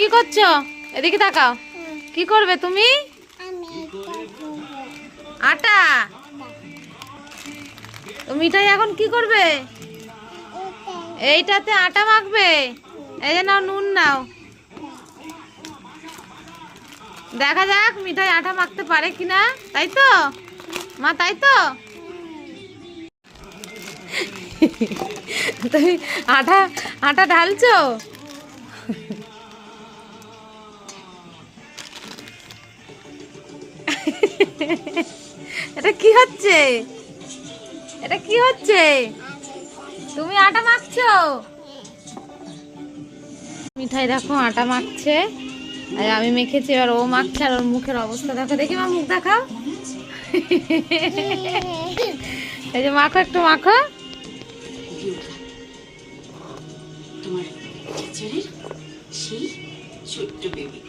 কি করছো? এদিকে তাকাও। কি করবে তুমি? আটা। তো মিঠাই এখন কি করবে? এইটাতে আটা মাখবে। এই যে নাও, নুন নাও। দেখা যাক মিঠাই আটা মাখতে পারে কিনা। তাই তো মা, তাই তো? তুমি আটা আটা ঢালছো? এটা কি হচ্ছে? এটা কি হচ্ছে? তুমি আটা মাখছো? মিঠাই দেখো আটা মাখছে, আর আমি মেখেছি, আর ও মাখছে। আর ওর মুখের অবস্থা দেখো, দেখি মা, মুখ দেখাও। এই যে মাখো, একটু মাখো। তোমার টিচারের সেই ছোট্ট বেবি।